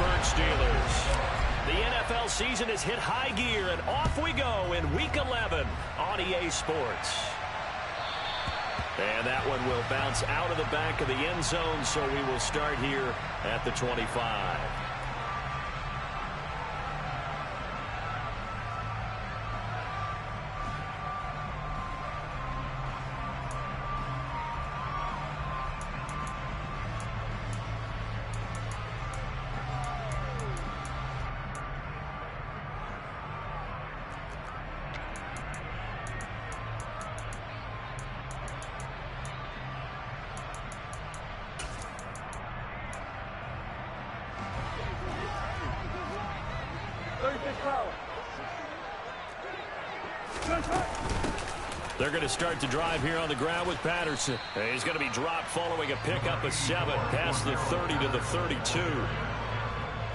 Pittsburgh Steelers. The NFL season has hit high gear, and off we go in Week 11 on EA Sports. And that one will bounce out of the back of the end zone, so we will start here at the 25. They're going to start to drive here on the ground with Patterson. He's going to be dropped following a pickup of 7 past the 30 to the 32.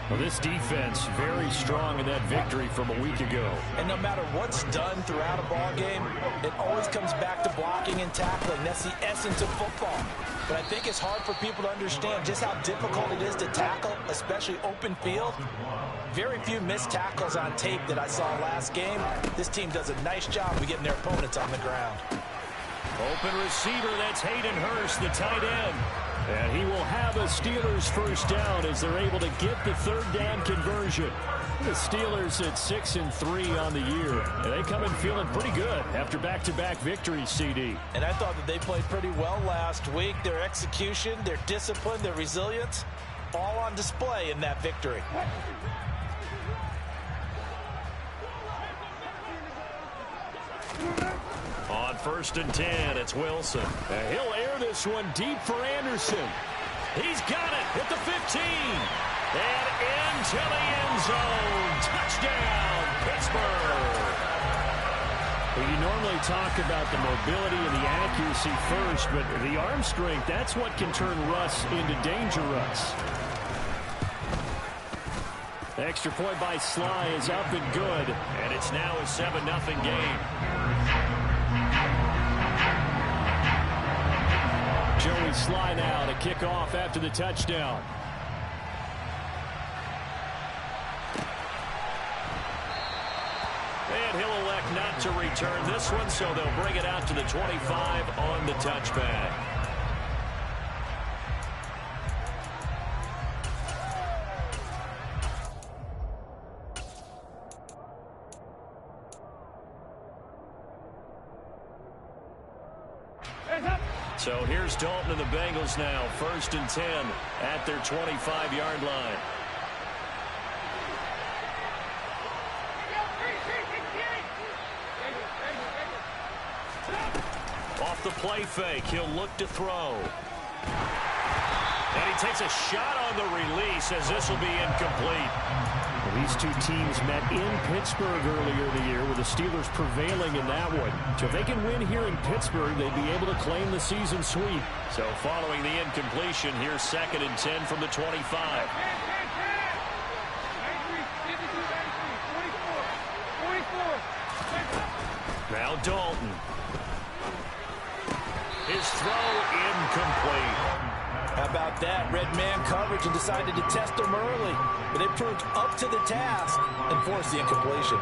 Well, this defense very strong in that victory from a week ago. And no matter what's done throughout a ball game, it always comes back to blocking and tackling. That's the essence of football. But I think it's hard for people to understand just how difficult it is to tackle, especially open field. Very few missed tackles on tape that I saw last game. This team does a nice job of getting their opponents on the ground. Open receiver, that's Hayden Hurst, the tight end. And he will have a Steelers first down as they're able to get the third down conversion. The Steelers at 6-3 on the year. And they come in feeling pretty good after back-to-back victories, CD. And I thought that they played pretty well last week. Their execution, their discipline, their resilience, all on display in that victory. On 1st and 10, it's Wilson. And he'll air this one deep for Anderson. He's got it at the 15. And into the end zone. Touchdown, Pittsburgh. Well, you normally talk about the mobility and the accuracy first, but the arm strength, that's what can turn Russ into danger Russ. The extra point by Sly is up and good, and it's now a 7-0 game. Joey Sly now to kick off after the touchdown. And he'll elect not to return this one, so they'll bring it out to the 25 on the touchback. So here's Dalton and the Bengals now, 1st and 10 at their 25-yard line. Off the play fake, he'll look to throw. And he takes a shot on the release as this will be incomplete. Well, these two teams met in Pittsburgh earlier in the year with the Steelers prevailing in that one. So if they can win here in Pittsburgh, they'd be able to claim the season sweep. So following the incompletion, here's 2nd and 10 from the 25. Now Dalton. His throw incomplete. How about that? Red man coverage and decided to test him early. But they proved up to the task and forced the incompletion.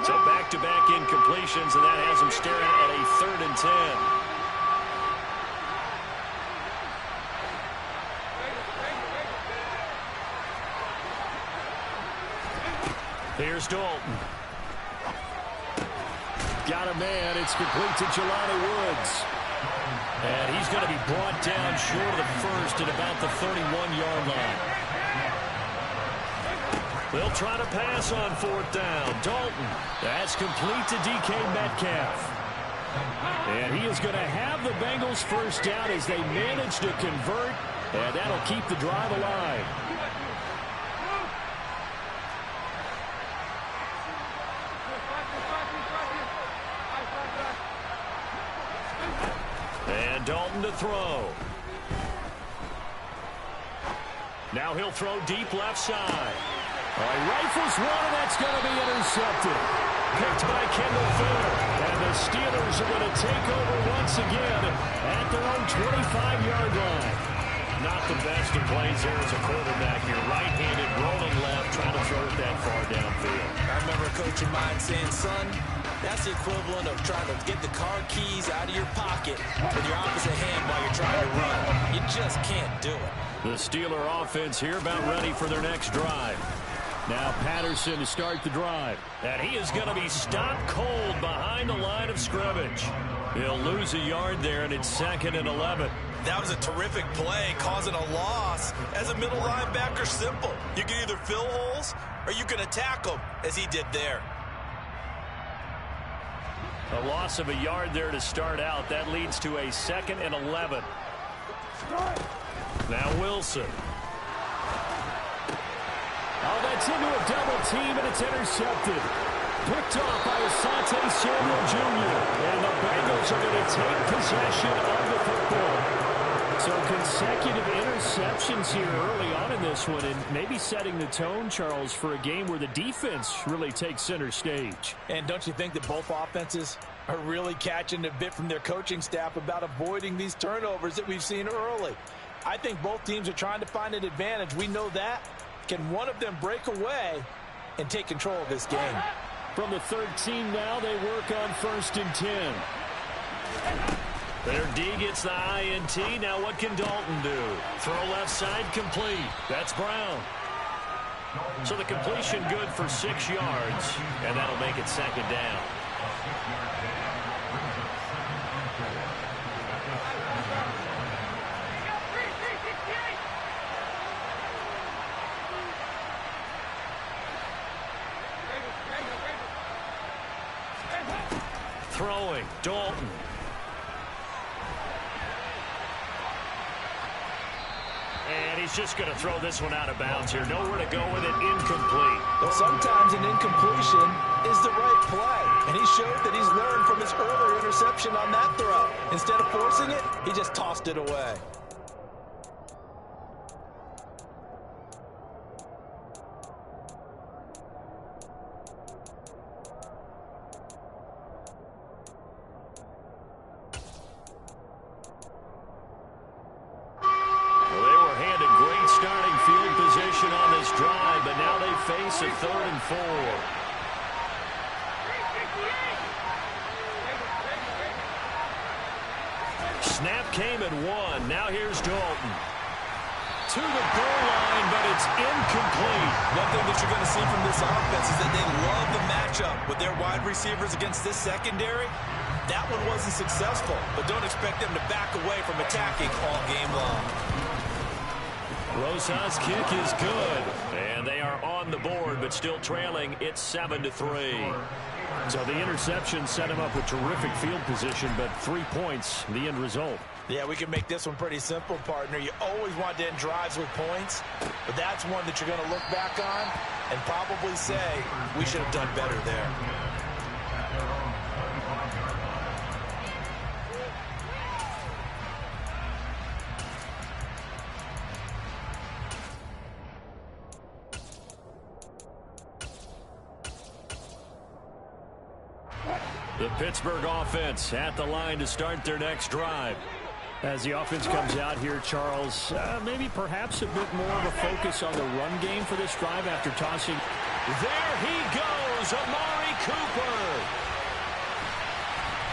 So back-to-back incompletions, and that has him staring at a 3rd and 10. Here's Dalton. Got a man. It's complete to Jelani Woods. And he's going to be brought down short of the first at about the 31-yard line. They'll try to pass on 4th down. Dalton. That's complete to DK Metcalf. And he is going to have the Bengals first down as they manage to convert. And that'll keep the drive alive. And Dalton to throw. Now he'll throw deep left side. He rifles one, and that's going to be intercepted. Picked by Kendall Fuller. And the Steelers are going to take over once again at their own 25-yard line. Not the best of plays there as a quarterback. You're right-handed, rolling left, trying to throw it that far downfield. I remember a coach of mine saying, son, that's the equivalent of trying to get the car keys out of your pocket with your opposite hand while you're trying to run. You just can't do it. The Steeler offense here about ready for their next drive. Now Patterson to start the drive. And he is going to be stopped cold behind the line of scrimmage. He'll lose a yard there, and it's 2nd and 11. That was a terrific play, causing a loss. As a middle linebacker, simple. You can either fill holes or you can attack them, as he did there. A loss of a yard there to start out. That leads to a 2nd and 11. Now Wilson. Oh, that's into a double team, and it's intercepted. Picked off by Asante Samuel Jr. And the Bengals are going to take possession of the football. So consecutive interceptions here early on in this one, and maybe setting the tone, Charles, for a game where the defense really takes center stage. And don't you think that both offenses are really catching a bit from their coaching staff about avoiding these turnovers that we've seen early? I think both teams are trying to find an advantage. We know that. Can one of them break away and take control of this game? From the 13 now, they work on 1st and 10. Their D gets the INT. Now what can Dalton do? Throw left side complete. That's Brown. So the completion good for 6 yards, and that'll make it 2nd down. Throwing, Dalton. And he's just going to throw this one out of bounds here. Nowhere to go with it. Incomplete. Well, sometimes an incompletion is the right play. And he showed that he's learned from his earlier interception on that throw. Instead of forcing it, he just tossed it away. Face a 3rd and 4. Snap came at 1. Now here's Dalton. To the goal line, but it's incomplete. One thing that you're going to see from this offense is that they love the matchup with their wide receivers against this secondary. That one wasn't successful, but don't expect them to back away from attacking all game long. Rosa's kick is good, and they are on the board, but still trailing. It's 7-3. So the interception set him up with terrific field position, but 3 points, the end result. Yeah, we can make this one pretty simple, partner. You always want to end drives with points, but that's one that you're going to look back on and probably say, we should have done better there. The Pittsburgh offense at the line to start their next drive. As the offense comes out here, Charles, maybe perhaps a bit more of a focus on the run game for this drive after tossing. There he goes, Amari Cooper.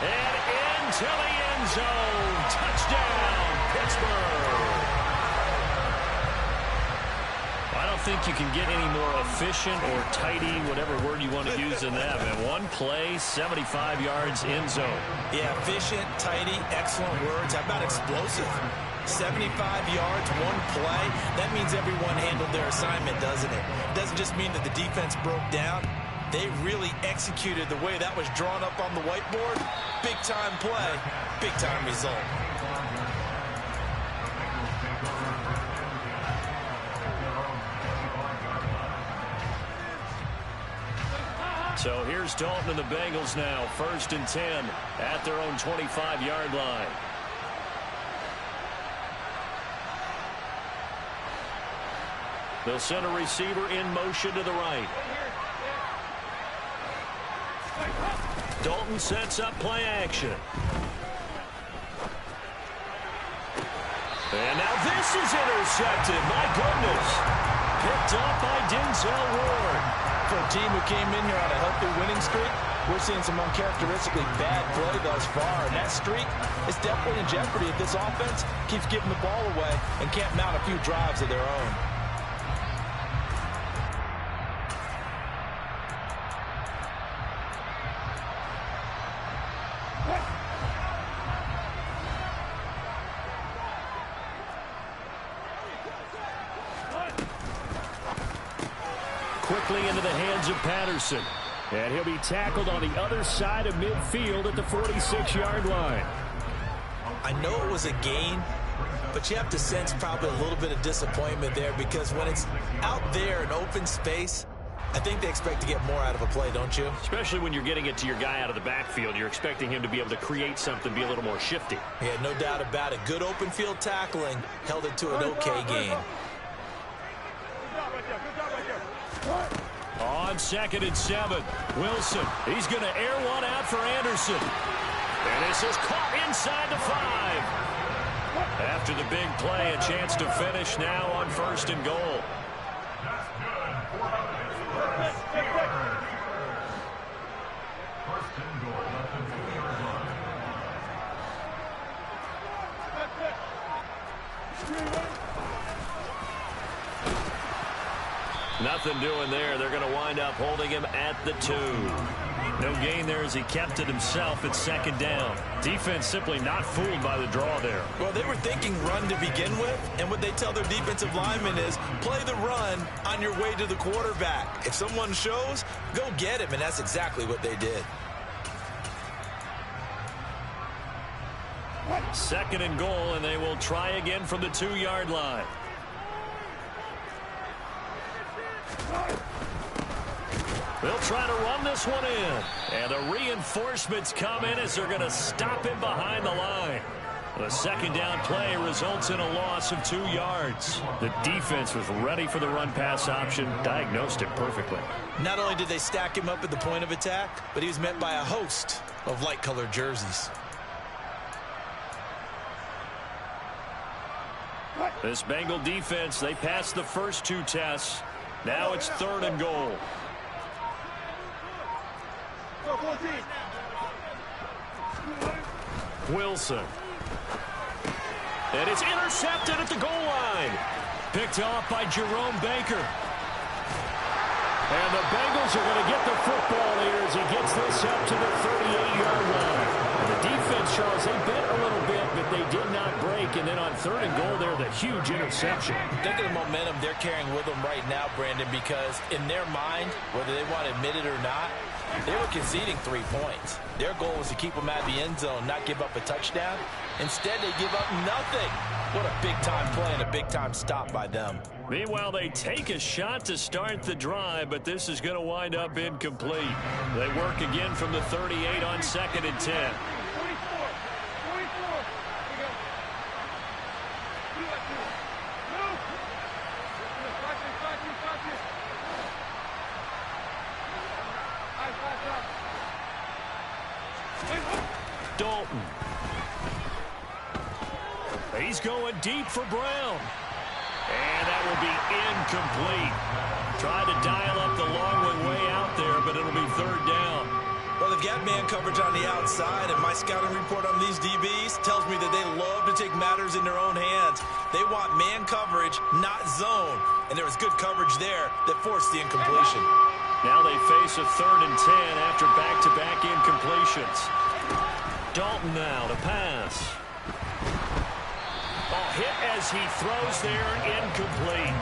And into the end zone. Touchdown, Pittsburgh. I don't think you can get any more efficient or tidy, whatever word you want to use in that. Man, one play, 75 yards, end zone. Yeah, efficient, tidy, excellent words. How about explosive? 75 yards, one play. That means everyone handled their assignment, doesn't it? It doesn't just mean that the defense broke down. They really executed the way that was drawn up on the whiteboard. Big-time play, big-time result. So here's Dalton and the Bengals now. 1st and 10 at their own 25-yard line. They'll send a receiver in motion to the right. Dalton sets up play action. And now this is intercepted. My goodness. Picked up by Denzel Ward. For a team who came in here on a healthy winning streak, we're seeing some uncharacteristically bad play thus far. And that streak is definitely in jeopardy if this offense keeps giving the ball away and can't mount a few drives of their own. Quickly into the hands of Patterson. And he'll be tackled on the other side of midfield at the 46-yard line. I know it was a gain, but you have to sense probably a little bit of disappointment there because when it's out there in open space, I think they expect to get more out of a play, don't you? Especially when you're getting it to your guy out of the backfield. You're expecting him to be able to create something, be a little more shifty. Yeah, no doubt about it. Good open field tackling held it to an okay gain. On 2nd and 7, Wilson. He's going to air one out for Anderson. And this is caught inside the 5. After the big play, a chance to finish now on 1st and goal. Nothing doing there. They're going to wind up holding him at the 2. No gain there as he kept it himself at 2nd down. Defense simply not fooled by the draw there. Well, they were thinking run to begin with, and what they tell their defensive linemen is play the run on your way to the quarterback. If someone shows, go get him, and that's exactly what they did. 2nd and goal, and they will try again from the 2-yard line. They'll try to run this one in. And the reinforcements come in as they're going to stop him behind the line. The 2nd down play results in a loss of 2 yards. The defense was ready for the run-pass option, diagnosed it perfectly. Not only did they stack him up at the point of attack, but he was met by a host of light-colored jerseys. This Bengal defense, they passed the first 2 tests. Now it's 3rd and goal. Wilson. And it's intercepted at the goal line. Picked off by Jerome Baker. And the Bengals are going to get the football here as he gets this up to the 38-yard line. And the defense, Charles, they bent a little bit, but they did not break. And then on 3rd and goal there, the huge interception. Think of the momentum they're carrying with them right now, Brandon, because in their mind, whether they want to admit it or not, they were conceding 3 points. Their goal was to keep them at the end zone, not give up a touchdown. Instead, they give up nothing. What a big-time play and a big-time stop by them. Meanwhile, they take a shot to start the drive, but this is going to wind up incomplete. They work again from the 38 on 2nd and 10. Dalton. He's going deep for Brown. And that will be incomplete. Tried to dial up the long one way out there, but it'll be 3rd down. Well, they've got man coverage on the outside, and my scouting report on these DBs tells me that they love to take matters in their own hands. They want man coverage, not zone. And there was good coverage there that forced the incompletion. Now they face a 3rd and 10 after back-to-back incompletions. Dalton now to pass. Ball hit as he throws there, incomplete.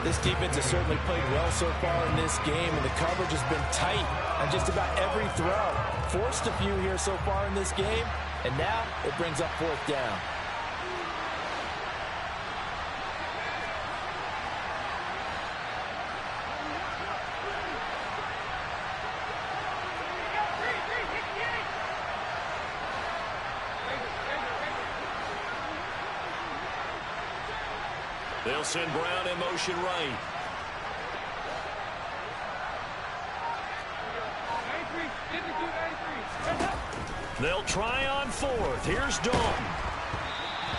This defense has certainly played well so far in this game, and the coverage has been tight on just about every throw. Forced a few here so far in this game, and now it brings up 4th down. They'll send Brown in motion right. They'll try on 4th. Here's Dalton.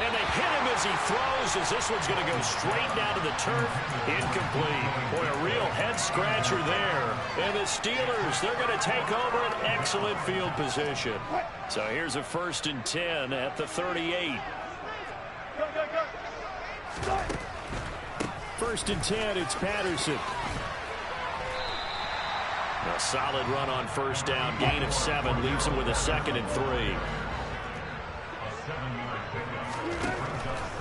And they hit him as he throws, as this one's going to go straight down to the turf. Incomplete. Boy, a real head-scratcher there. And the Steelers, they're going to take over an excellent field position. So here's a 1st and 10 at the 38. 1st and 10, it's Patterson. A solid run on 1st down. Gain of 7 leaves him with a 2nd and 3.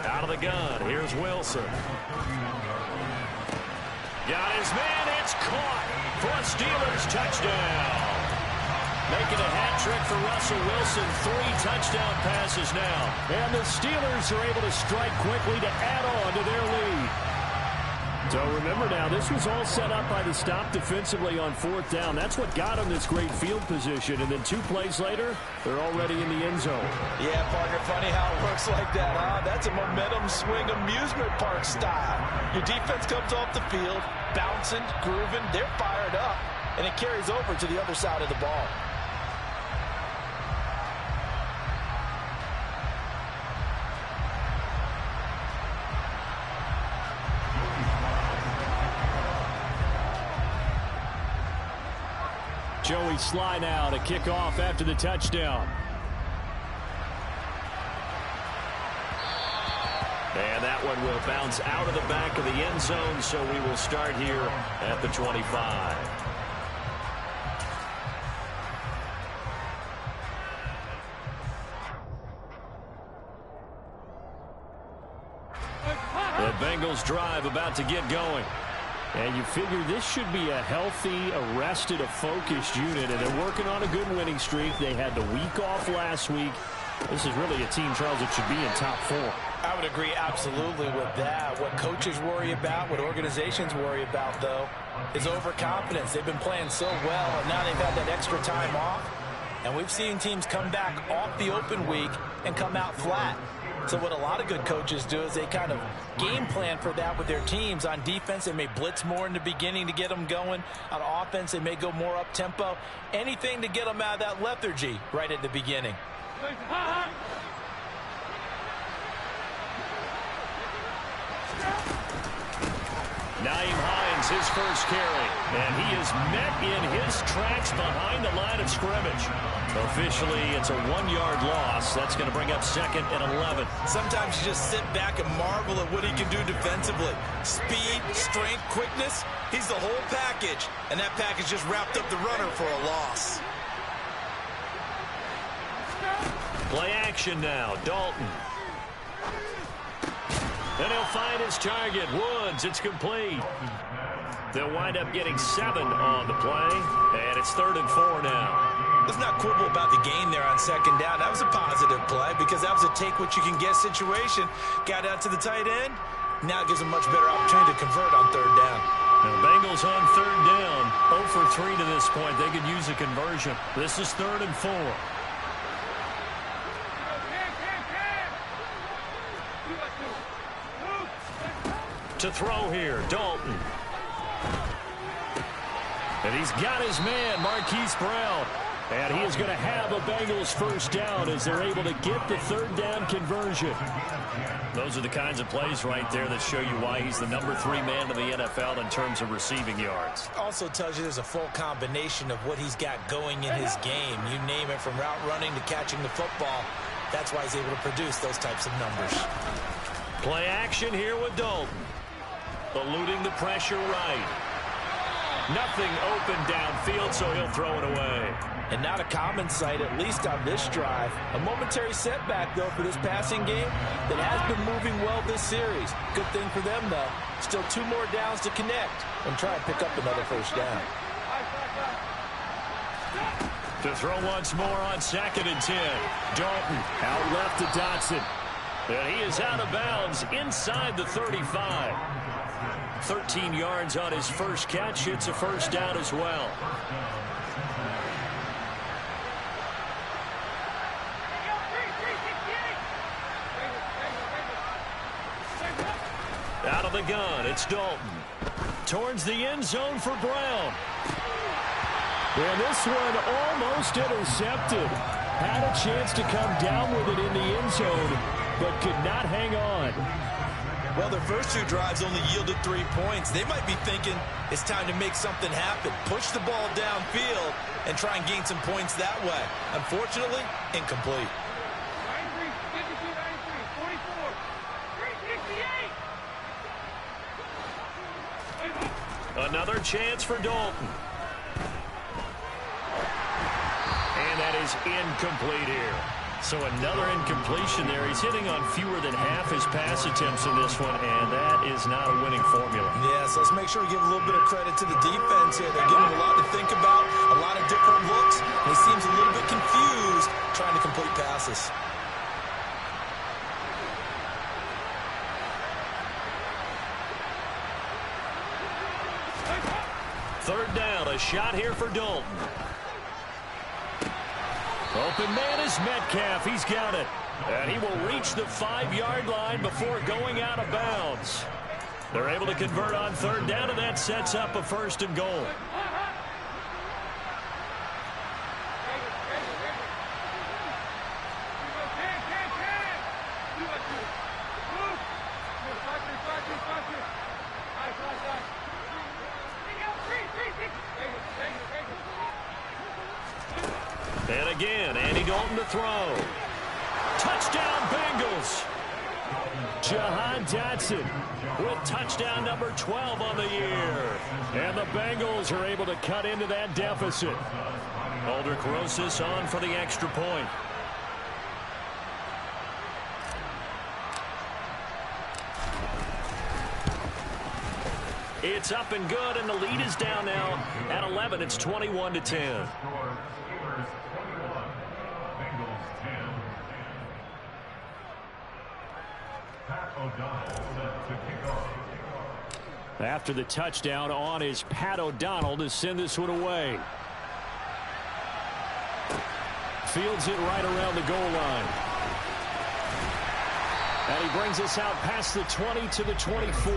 Out of the gun. Here's Wilson. Got his man. It's caught for a Steelers touchdown. Making a hat trick for Russell Wilson. 3 touchdown passes now. And the Steelers are able to strike quickly to add on to their lead. So remember now, this was all set up by the stop defensively on 4th down. That's what got them this great field position. And then 2 plays later, they're already in the end zone. Yeah, partner, funny how it works like that, huh? That's a momentum swing amusement park style. Your defense comes off the field, bouncing, grooving, they're fired up, and it carries over to the other side of the ball. Joey Sly now to kick off after the touchdown. And that one will bounce out of the back of the end zone, so we will start here at the 25. The Bengals drive about to get going. And you figure this should be a healthy, arrested, a focused unit. And they're working on a good winning streak. They had the week off last week. This is really a team, Charles, that should be in top 4. I would agree absolutely with that. What coaches worry about, what organizations worry about, though, is overconfidence. They've been playing so well, and now they've had that extra time off. And we've seen teams come back off the open week and come out flat. So what a lot of good coaches do is they kind of game plan for that with their teams. On defense, they may blitz more in the beginning to get them going. On offense, they may go more up-tempo. Anything to get them out of that lethargy right at the beginning. Nyheim Hines, his first carry. And he is met in his tracks behind the line of scrimmage. Officially, it's a 1-yard loss. That's going to bring up 2nd and 11. Sometimes you just sit back and marvel at what he can do defensively. Speed, strength, quickness. He's the whole package. And that package just wrapped up the runner for a loss. Play action now. Dalton. And he'll find his target. Woods, it's complete. They'll wind up getting 7 on the play. And it's 3rd and 4 now. Let's not quibble about the gain there on 2nd down. That was a positive play because that was a take-what-you-can-get situation. Got out to the tight end. Now it gives them much better opportunity to convert on 3rd down. Now, Bengals on 3rd down. 0 for 3 to this point. They could use a conversion. This is 3rd and 4. To throw here, Dalton. And he's got his man, Marquise Brown. And he is going to have a Bengals first down as they're able to get the 3rd down conversion. Those are the kinds of plays right there that show you why he's the number 3 man in the NFL in terms of receiving yards. Also tells you there's a full combination of what he's got going in his game. You name it, from route running to catching the football. That's why he's able to produce those types of numbers. Play action here with Dalton. Eluding the pressure right. Nothing open downfield, so he'll throw it away. And not a common sight, at least on this drive. A momentary setback, though, for this passing game that has been moving well this series. Good thing for them, though. Still 2 more downs to connect and try and pick up another first down. To throw once more on 2nd and 10. Dalton out left to Dotson. And he is out of bounds inside the 35. 13 yards on his first catch. It's a first down as well. Out of the gun, it's Dalton. Towards the end zone for Brown. And this one almost intercepted. Had a chance to come down with it in the end zone. but could not hang on. Well, their first 2 drives only yielded 3 points. They might be thinking it's time to make something happen. Push the ball downfield and try and gain some points that way. Unfortunately, incomplete. 93, 52, 93, 44, 368. Another chance for Dalton. And that is incomplete here. So another incompletion there. He's hitting on fewer than half his pass attempts in this one, and that is not a winning formula. Yes, let's make sure we give a little bit of credit to the defense here. They're giving him a lot to think about, a lot of different looks, and he seems a little bit confused trying to complete passes. Third down, a shot here for Dalton. Open man is Metcalf. He's got it. And he will reach the 5-yard line before going out of bounds. They're able to convert on third down, and that sets up a 1st and goal. And again, Andy Dalton to throw. Touchdown, Bengals. Jahan Dotson with touchdown number 12 on the year. And the Bengals are able to cut into that deficit. Aldrich Rosas on for the extra point. It's up and good, and the lead is down now at 11. It's 21-10. After the touchdown on is Pat O'Donnell to send this one away. Fields it right around the goal line. And he brings us out past the 20 to the 24.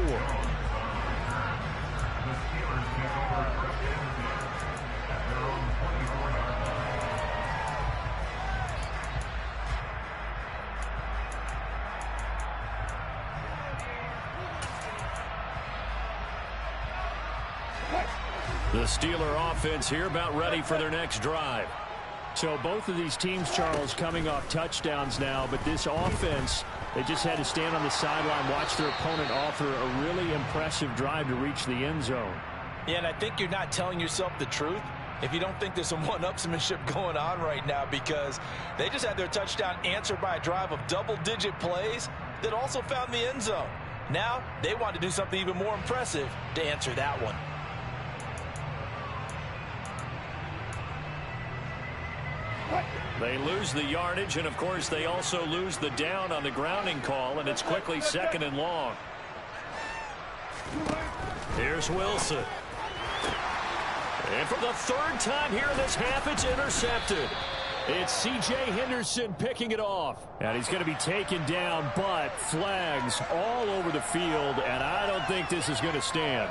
The Steeler offense here about ready for their next drive. So both of these teams, Charles, coming off touchdowns now, but this offense, they just had to stand on the sideline, watch their opponent offer a really impressive drive to reach the end zone. Yeah, and I think you're not telling yourself the truth if you don't think there's some one-upsmanship going on right now, because they just had their touchdown answered by a drive of double-digit plays that also found the end zone. Now they want to do something even more impressive to answer that one. They lose the yardage, and of course they also lose the down on the grounding call, and it's quickly 2nd and long. Here's Wilson. And for the 3rd time here in this half, it's intercepted. It's C.J. Henderson picking it off. And he's going to be taken down, but flags all over the field, and I don't think this is going to stand.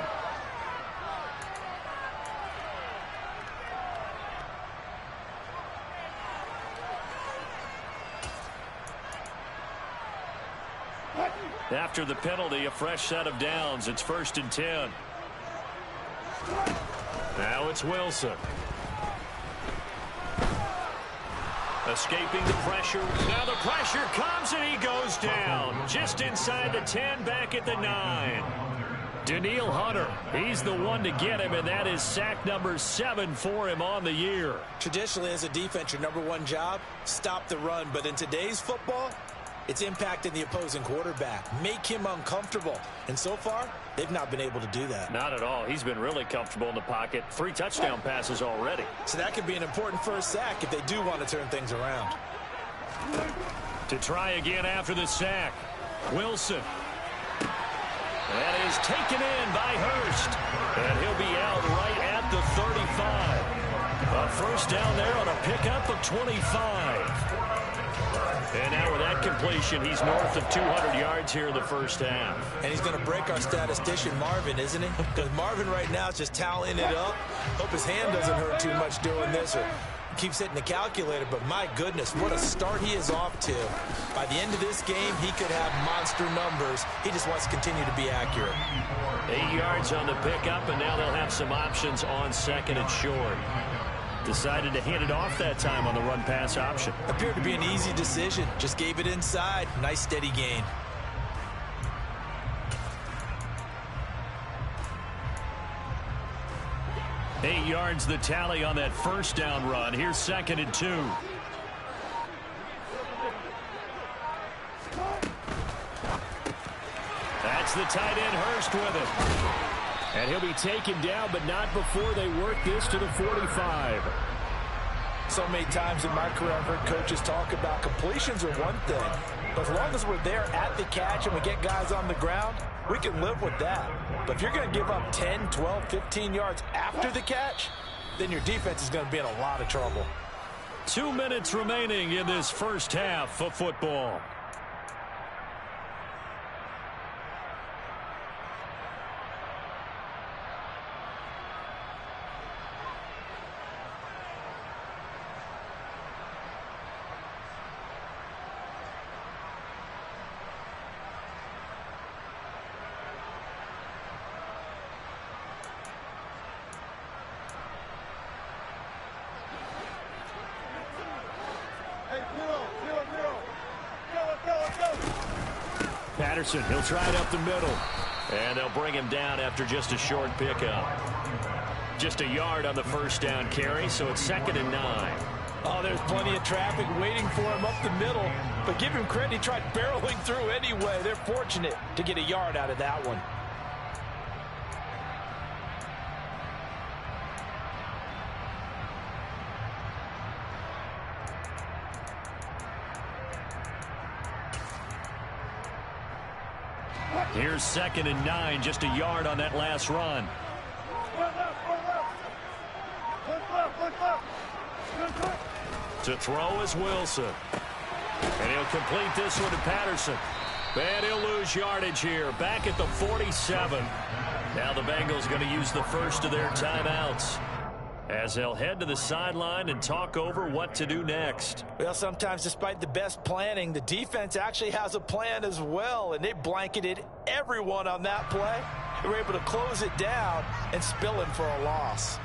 After the penalty, a fresh set of downs. It's 1st and 10. Now it's Wilson. Escaping the pressure. Now the pressure comes, and he goes down. Just inside the 10, back at the 9. Daniil Hunter, he's the one to get him, and that is sack number 7 for him on the year. Traditionally, as a defense, your number one job, stop the run. But in today's football, it's impacting the opposing quarterback. Make him uncomfortable. And so far, they've not been able to do that. Not at all. He's been really comfortable in the pocket. 3 touchdown passes already. So that could be an important first sack if they do want to turn things around. To try again after the sack. Wilson. That is taken in by Hurst. And he'll be out right at the 35. A first down there on a pickup of 25. And now with that completion, he's north of 200 yards here in the first half. And he's going to break our statistician, Marvin, isn't he? Because Marvin right now is just toweling it up. Hope his hand doesn't hurt too much doing this, or keeps hitting the calculator, but my goodness, what a start he is off to. By the end of this game, he could have monster numbers. He just wants to continue to be accurate. 8 yards on the pickup, and now they'll have some options on second and short. Decided to hand it off that time on the run-pass option. Appeared to be an easy decision. Just gave it inside. Nice steady gain. Eight yards the tally on that first down run. Here's second and 2. That's the tight end Hurst with it. And he'll be taken down, but not before they work this to the 45. So many times in my career, I've heard coaches talk about completions are one thing. But as long as we're there at the catch and we get guys on the ground, we can live with that. But if you're going to give up 10, 12, 15 yards after the catch, then your defense is going to be in a lot of trouble. 2 minutes remaining in this first half of football. Patterson, he'll try it up the middle. And they'll bring him down after just a short pickup. Just a yard on the first down carry, so it's second and 9. Oh, there's plenty of traffic waiting for him up the middle. But give him credit, he tried barreling through anyway. They're fortunate to get a yard out of that one. Here's second and 9, just a yard on that last run. To throw is Wilson. And he'll complete this one to Patterson. And he'll lose yardage here. Back at the 47. Now the Bengals going to use the first of their timeouts, as they'll head to the sideline and talk over what to do next. Well, sometimes despite the best planning, the defense actually has a plan as well, and they blanketed everyone on that play. They were able to close it down and spill it for a loss.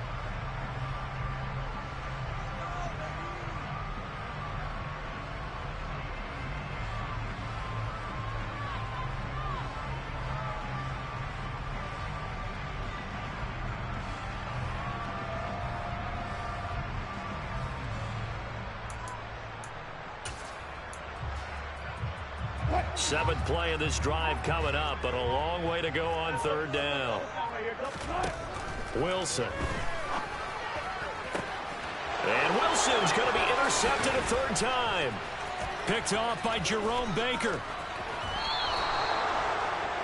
Seventh play of this drive coming up, but a long way to go on third down. Wilson. And Wilson's going to be intercepted a third time. Picked off by Jerome Baker.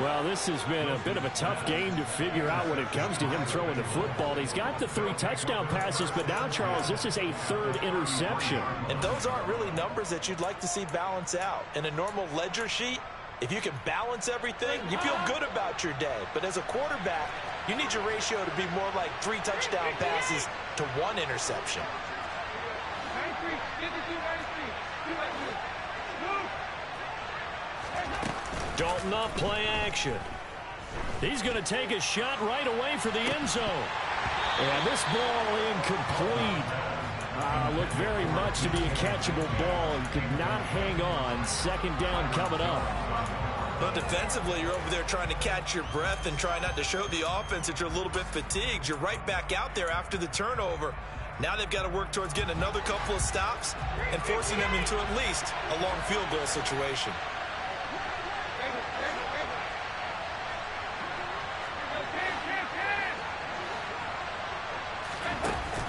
Well, this has been a bit of a tough game to figure out when it comes to him throwing the football. He's got the 3 touchdown passes, but now, Charles, this is a third interception. And those aren't really numbers that you'd like to see balance out. In a normal ledger sheet, if you can balance everything, you feel good about your day. But as a quarterback, you need your ratio to be more like 3 touchdown passes to 1 interception. 93, 52, 93, 292. Move. Dalton up, play action. He's going to take a shot right away for the end zone. And this ball incomplete. Looked very much to be a catchable ball and could not hang on. Second down coming up. But defensively, you're over there trying to catch your breath and try not to show the offense that you're a little bit fatigued. You're right back out there after the turnover. Now they've got to work towards getting another couple of stops and forcing them into at least a long field goal situation.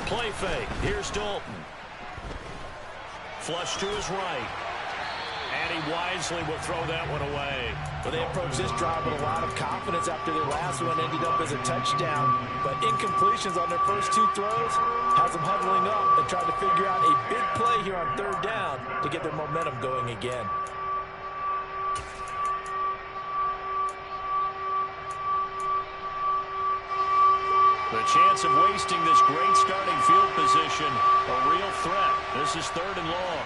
Play fake. Here's Dalton. Flush to his right. And he wisely will throw that one away. Well, they approached this drive with a lot of confidence after their last one ended up as a touchdown. But incompletions on their first 2 throws has them huddling up and trying to figure out a big play here on third down to get their momentum going again. The chance of wasting this great starting field position, a real threat. This is 3rd and long.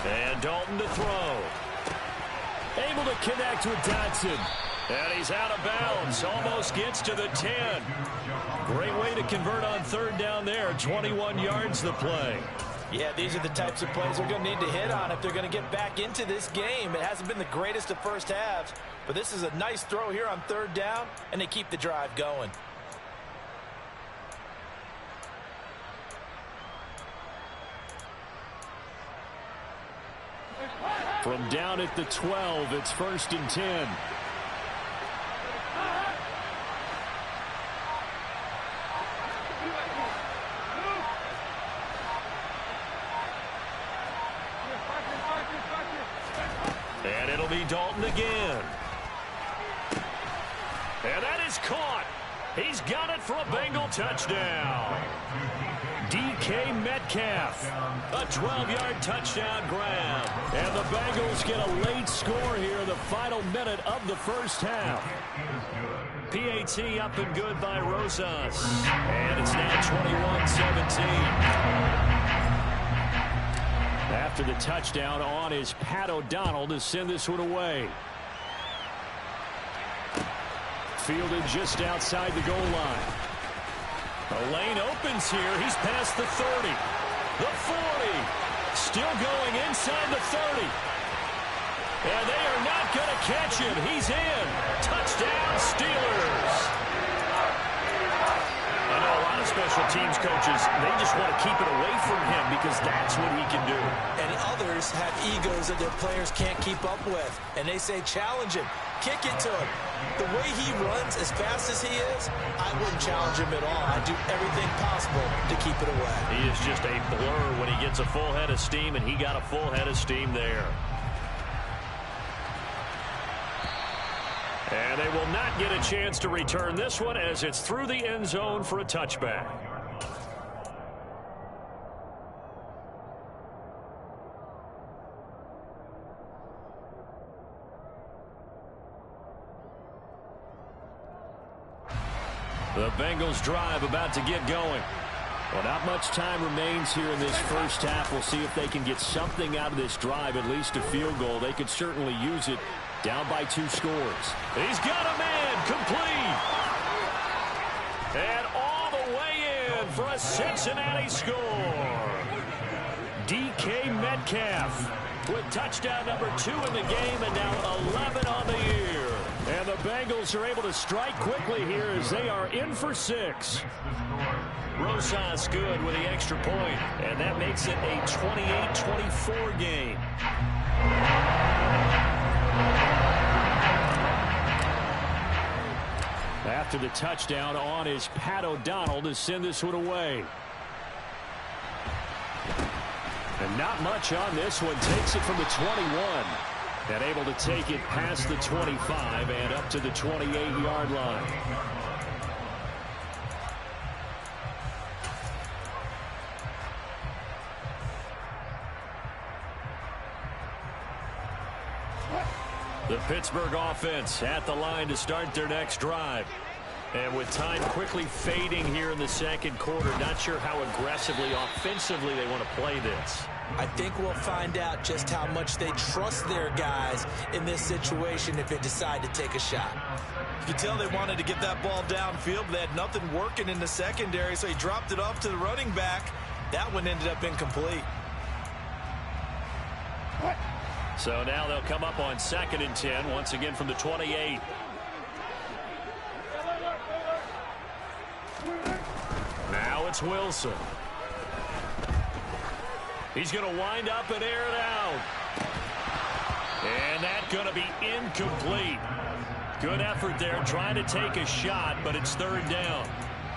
And Dalton to throw. Able to connect with Dotson. And he's out of bounds. Almost gets to the 10. Great way to convert on 3rd down there. 21 yards the play. Yeah, these are the types of plays they're going to need to hit on if they're going to get back into this game. It hasn't been the greatest of first halves, but this is a nice throw here on 3rd down, and they keep the drive going. From down at the 12, it's 1st and 10. And it'll be Dalton again. And that is caught. He's got it for a Bengal touchdown. DK Metcalf. A 12-yard touchdown grab. And the Bengals get a late score here in the final minute of the first half. PAT up and good by Rosas. And it's now 21-17. After the touchdown on is Pat O'Donnell to send this one away. Fielded just outside the goal line. The lane opens here. He's past the 30. The 40. Still going inside the 30. And they are not going to catch him. He's in. Touchdown, Steelers. I know a lot of special teams coaches, they just want to keep it away from him because that's what he can do. And others have egos that their players can't keep up with. And they say, challenge him. Kick it to him. The way he runs as fast as he is, I wouldn't challenge him at all. I'd do everything possible to keep it away. He is just a blur when he gets a full head of steam, and he got a full head of steam there. And they will not get a chance to return this one as it's through the end zone for a touchback. The Bengals drive about to get going. Well, not much time remains here in this first half. We'll see if they can get something out of this drive, at least a field goal. They could certainly use it. Down by 2 scores. He's got a man complete. And all the way in for a Cincinnati score. DK Metcalf with touchdown number 2 in the game and now 11 on the year. And the Bengals are able to strike quickly here as they are in for 6. Rosas good with the extra point, and that makes it a 28-24 game. After the touchdown on is Pat O'Donnell to send this one away. And not much on this one. Takes it from the 21. And able to take it past the 25 and up to the 28-yard line. The Pittsburgh offense at the line to start their next drive. And with time quickly fading here in the second quarter, not sure how aggressively, offensively they want to play this. I think we'll find out just how much they trust their guys in this situation if they decide to take a shot. You can tell they wanted to get that ball downfield, but they had nothing working in the secondary, so he dropped it off to the running back. That one ended up incomplete. So now they'll come up on 2nd and 10, once again from the 28. Now it's Wilson. He's going to wind up and air it out. And that's going to be incomplete. Good effort there trying to take a shot, but it's 3rd down.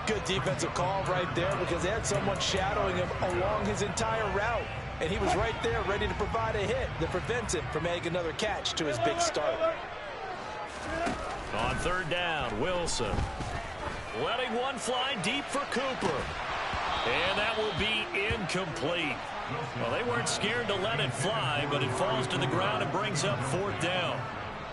Good defensive call right there because they had someone shadowing him along his entire route. And he was right there ready to provide a hit that prevents him from making another catch to his big start. On 3rd down, Wilson. Letting one fly deep for Cooper. And that will be incomplete. Well, they weren't scared to let it fly, but it falls to the ground and brings up 4th down.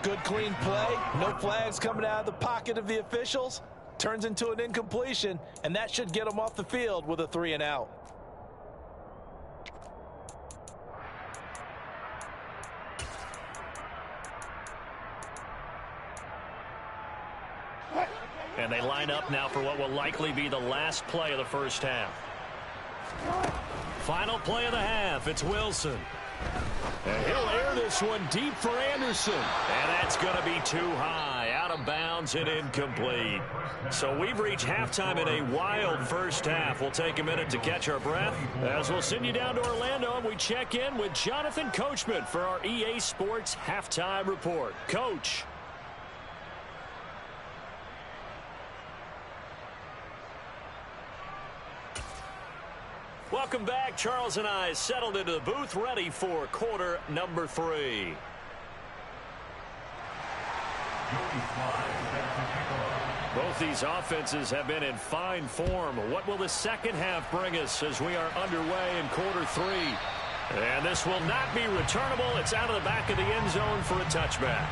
Good clean play. No flags coming out of the pocket of the officials. turns into an incompletion, and that should get him off the field with a 3-and-out. And they line up now for what will likely be the last play of the first half. Final play of the half. It's Wilson. And he'll air this one deep for Anderson. And that's going to be too high. Out of bounds and incomplete. So we've reached halftime in a wild first half. We'll take a minute to catch our breath as we'll send you down to Orlando and we check in with Jonathan Coachman for our EA Sports Halftime Report. Coach. Welcome back. Charles and I settled into the booth, ready for quarter number 3. Both these offenses have been in fine form. What will the second half bring us as we are underway in quarter 3? And this will not be returnable. It's out of the back of the end zone for a touchback.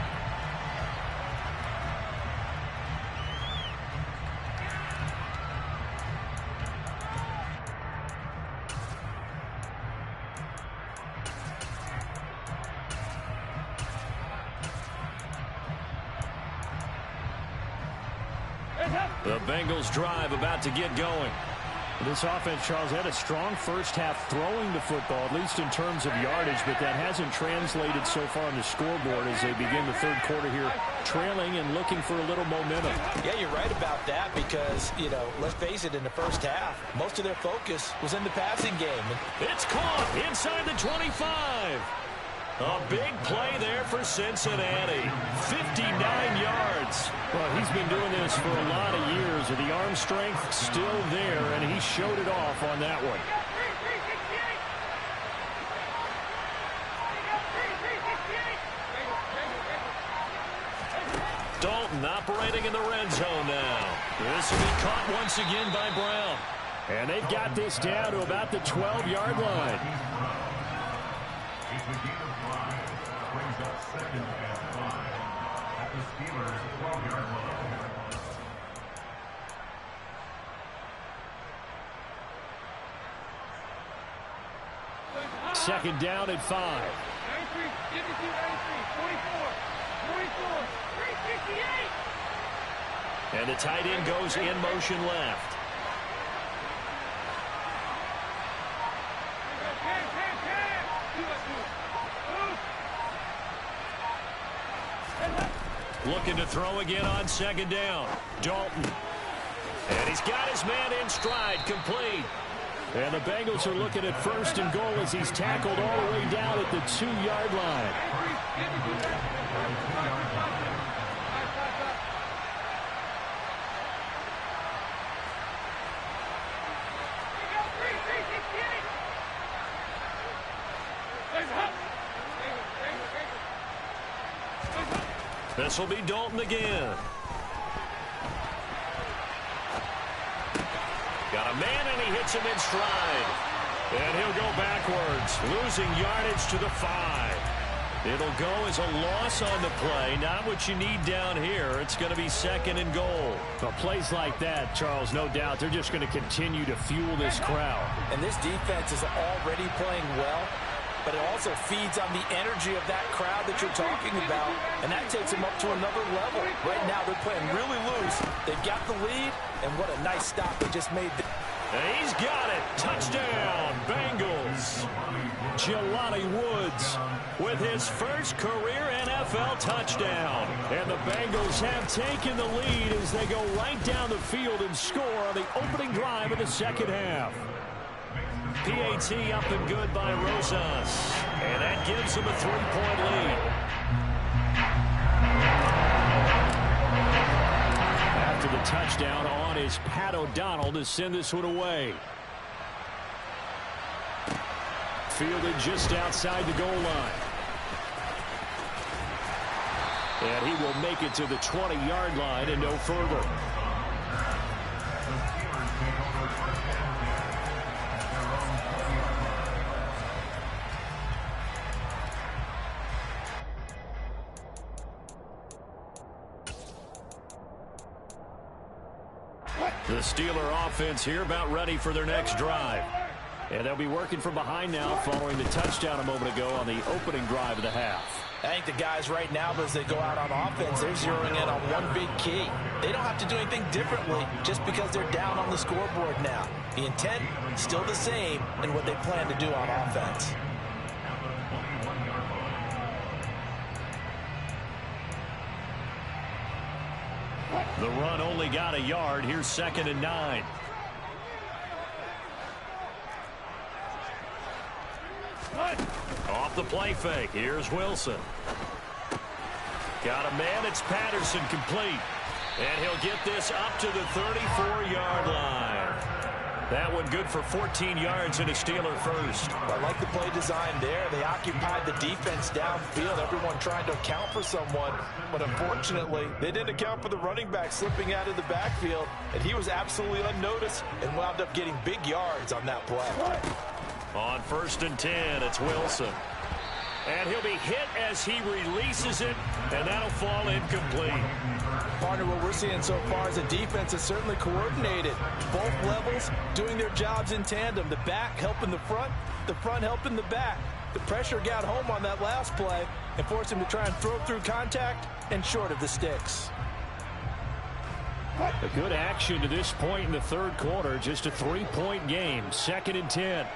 The Bengals drive about to get going. This offense, Charles, had a strong first half throwing the football, at least in terms of yardage, but that hasn't translated so far on the scoreboard as they begin the third quarter here, trailing and looking for a little momentum. Yeah, you're right about that because, let's face it, in the first half, most of their focus was in the passing game. It's caught inside the 25. A big play there for Cincinnati. 59 yards. Well, he's been doing this for a lot of years. The arm strength still there, and he showed it off on that one. Dalton operating in the red zone now. This will be caught once again by Brown. And they've got this down to about the 12-yard line. Brings up 2nd and 5 at the Steelers' 12-yard line. Second down at 5. 93, 52, 93, 44, 44, 368. And the tight end goes in motion left. Looking to throw again on second down. Dalton. And he's got his man in stride, complete. And the Bengals are looking at first and goal as he's tackled all the way down at the 2-yard line. This will be Dalton again. Got a man, and he hits him in stride. And he'll go backwards, losing yardage to the 5. It'll go as a loss on the play. Not what you need down here. It's going to be second and goal. Well, plays like that, Charles, no doubt, they're just going to continue to fuel this crowd. And this defense is already playing well, but it also feeds on the energy of that crowd that you're talking about, and that takes them up to another level. Right now, they're playing really loose. They've got the lead, and what a nice stop they just made. And he's got it. Touchdown, Bengals. Jelani Woods with his first career NFL touchdown. And the Bengals have taken the lead as they go right down the field and score on the opening drive of the second half. PAT up and good by Rosas. And that gives him a 3-point lead. After the touchdown, on is Pat O'Donnell to send this one away. Fielded just outside the goal line. And he will make it to the 20-yard line and no further. The Steeler offense here about ready for their next drive. And they'll be working from behind now following the touchdown a moment ago on the opening drive of the half. I think the guys right now, as they go out on offense, they're zeroing in on one big key. They don't have to do anything differently just because they're down on the scoreboard now. The intent still the same in what they plan to do on offense. The run only got a yard. Here's 2nd and 9. Off the play fake. Here's Wilson. Got a man. It's Patterson complete. And he'll get this up to the 34-yard line. That one good for 14 yards and a Steeler first. I like the play design there. They occupied the defense downfield. Everyone trying to account for someone. But unfortunately, they didn't account for the running back slipping out of the backfield. And he was absolutely unnoticed and wound up getting big yards on that play. On 1st and 10, it's Wilson. And he'll be hit as he releases it, and that'll fall incomplete. Partner, what we're seeing so far is the defense is certainly coordinated. Both levels doing their jobs in tandem. The back helping the front helping the back. The pressure got home on that last play and forced him to try and throw through contact and short of the sticks. A good action to this point in the third quarter. Just a 3-point game. 2nd and 10.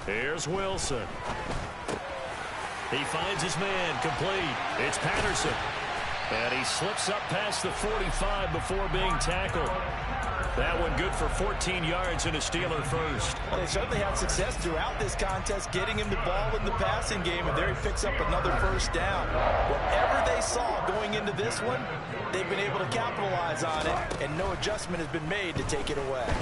Here's Wilson. He finds his man complete. It's Patterson. And he slips up past the 45 before being tackled. That one good for 14 yards and a Steeler first. Well, they certainly had success throughout this contest getting him the ball in the passing game, and there he picks up another first down. Whatever they saw going into this one, they've been able to capitalize on it, and no adjustment has been made to take it away.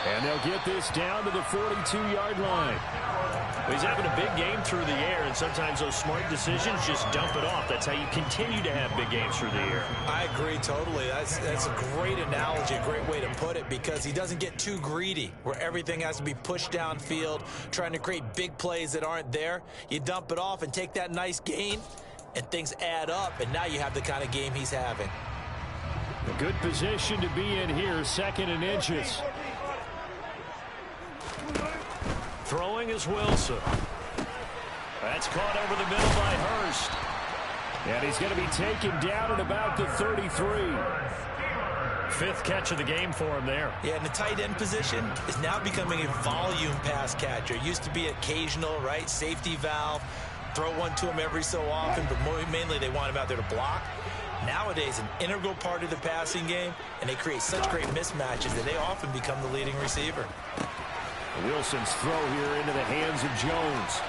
And they'll get this down to the 42-yard line. He's having a big game through the air, and sometimes those smart decisions just dump it off. That's how you continue to have big games through the air. I agree totally. That's a great analogy, a great way to put it, because he doesn't get too greedy where everything has to be pushed downfield, trying to create big plays that aren't there. You dump it off and take that nice gain, and things add up, and now you have the kind of game he's having. A good position to be in here, 2nd and inches. Throwing is Wilson. That's caught over the middle by Hurst. And he's going to be taken down at about the 33. 5th catch of the game for him there. Yeah, and the tight end position is now becoming a volume pass catcher. It used to be occasional, right? Safety valve. Throw one to him every so often, but mainly they want him out there to block. Nowadays, an integral part of the passing game, and they create such great mismatches that they often become the leading receiver. Wilson's throw here into the hands of Jones.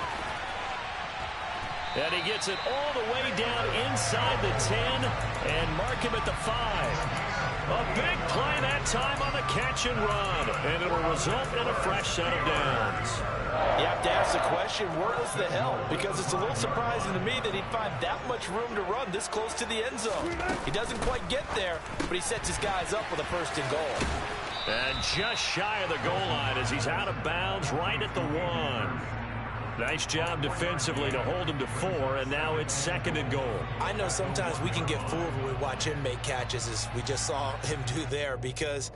And he gets it all the way down inside the 10 and mark him at the 5. A big play that time on the catch and run, and it'll result in a fresh set of downs. You have to ask the question, where was the help? Because it's a little surprising to me that he'd find that much room to run this close to the end zone. He doesn't quite get there, but he sets his guys up with a 1st and goal. And just shy of the goal line as he's out of bounds right at the 1. Nice job defensively to hold him to 4, and now it's 2nd and goal. I know sometimes we can get fooled when we watch him make catches, as we just saw him do there, because